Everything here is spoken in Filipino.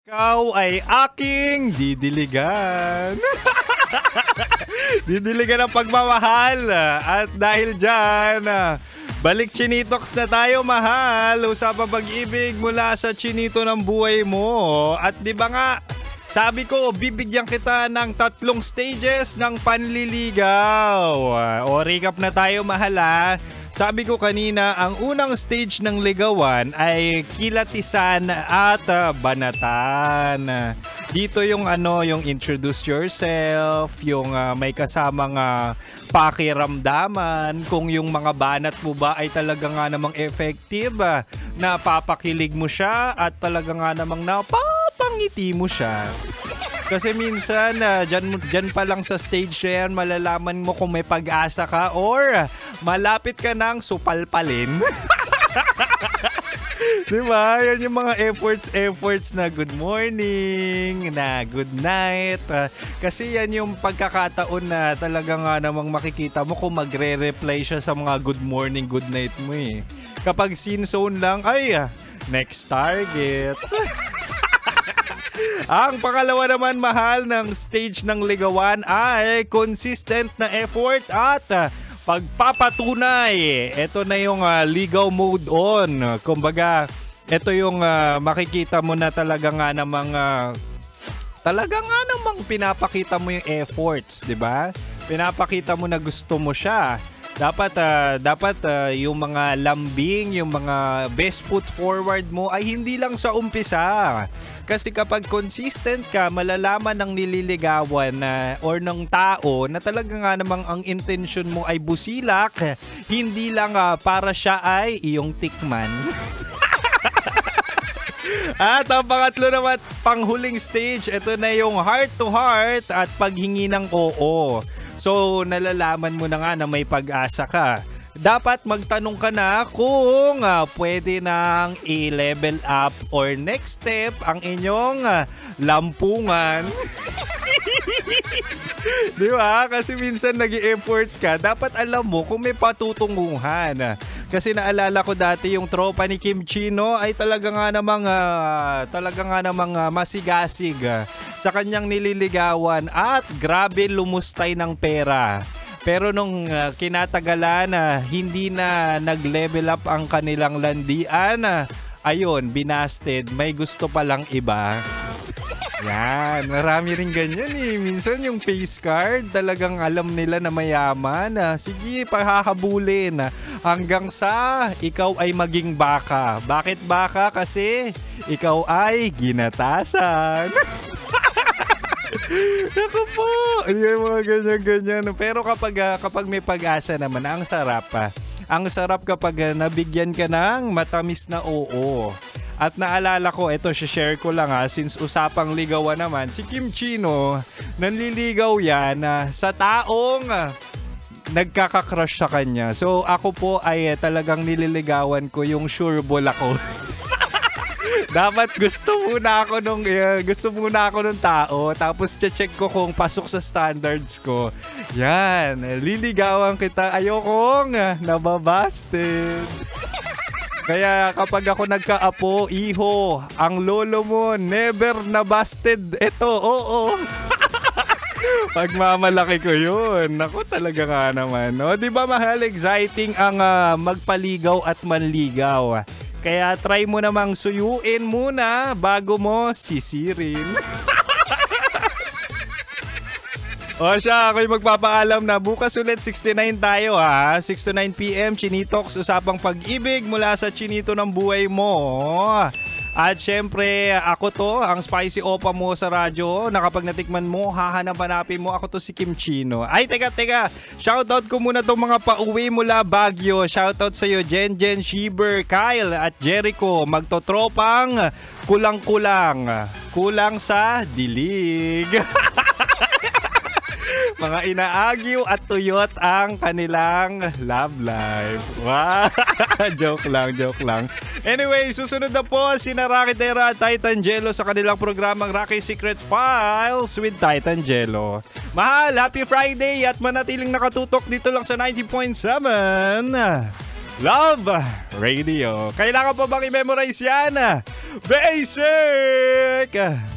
Ikaw ay aking didiligan. Didiligan ng pagmamahal. At dahil dyan, balik Chinitox na tayo, mahal. Usapang pag-ibig mula sa chinito ng buhay mo. At di ba nga, sabi ko, bibigyan kita ng 3 stages ng panliligaw. O recap na tayo, mahal, ha. Sabi ko kanina, ang unang stage ng ligawan ay kilatisan at banatan. Dito yung yung introduce yourself, yung may kasamang pakiramdaman, kung yung mga banat mo ba ay talaga nga namang effective, napapakilig mo siya at talaga nga namang napapangiti mo siya. Kasi minsan, dyan pa lang sa stage na yan, malalaman mo kung may pag-asa ka or malapit ka ng supalpalin. Diba? Yan yung mga efforts na good morning, na good night. Kasi yan yung pagkakataon na talaga nga namang makikita mo kung magre-reply siya sa mga good morning, good night mo eh. Kapag scene zone lang, ay, next target. Ang pangalawa naman, mahal, ng stage ng ligawan ay consistent na effort at pagpapatunay. Ito na yung ligaw mode on. Kumbaga, ito yung makikita mo na talaga nga namang pinapakita mo yung efforts, 'di ba? Pinapakita mo na gusto mo siya. Dapat yung mga lambing, yung mga best foot forward mo ay hindi lang sa umpisa. Kasi kapag consistent ka, malalaman ng nililigawan or ng tao na talaga nga namang ang intention mo ay busilak, hindi lang para siya ay iyong tikman. At ang pangatlo naman, panghuling stage, ito na yung heart to heart at paghingi ng oo. So, nalalaman mo na nga na may pag-asa ka. Dapat magtanong ka na kung pwede nang i-level up or next step ang inyong lampungan. Di ba? Kasi minsan nag-i-effort ka, dapat alam mo kung may patutunguhan. Kasi naalala ko dati yung tropa ni Kim Chino ay talaga nga namang masigasig sa kanyang nililigawan at grabe lumustay ng pera. Pero nung kinatagalan hindi na nag-level up ang kanilang landian, ayun, binasted, may gusto palang iba. Yan, marami rin ganyan eh. Minsan yung face card, talagang alam nila na mayaman. Sige, pahahabulin hanggang sa ikaw ay maging baka. Bakit baka? Kasi ikaw ay ginatasan. Naku po, yung mga ganyan-ganyan. Pero kapag may pag-asa naman, ang sarap pa. Ang sarap kapag nabigyan ka ng matamis na oo. At naalala ko, ito share ko lang since usapang ligawan naman, si Kim Chino, nanliligaw yan sa taong nagkakakrush sa kanya. So ako po ay talagang nililigawan ko yung sureball ako. Dapat gusto muna ako nung tao, tapos check ko kung pasok sa standards ko. Yan, liligawan kita, ayokong nababasted. Kaya kapag ako nagkaapo, iho, ang lolo mo never nabasted. Ito, oo. Pagmamalaki ko yun. Naku, talaga nga naman. No? Di ba, mahal, exciting ang magpaligaw at manligaw. Kaya try mo namang suyuin muna bago mo sisirin. O siya, ako'y magpapaalam na bukas ulit 69 tayo 6 to 9 PM, Chinitox, usapang pag-ibig mula sa chinito ng buhay mo. At syempre, ako to, ang spicy opa mo sa radyo, na kapag natikman mo, hahanap-hanapin mo, ako to si Kim Chino. Ay, teka, shoutout ko muna tong mga pauwi mula Baguio. Shoutout sa'yo, Jen, Shiber, Kyle at Jericho. Magtotropang kulang sa dilig. Mga inaagyo at tuyot ang kanilang love life. Wow! Joke lang. Anyway, susunod na po sina Rocky Terra at Titan Jello sa kanilang programang Rocky Secret Files with Titan Jello. Mahal, happy Friday at manatiling nakatutok dito lang sa 90.7 Love Radio. Kailangan pa bang i-memorize yan? Basic America.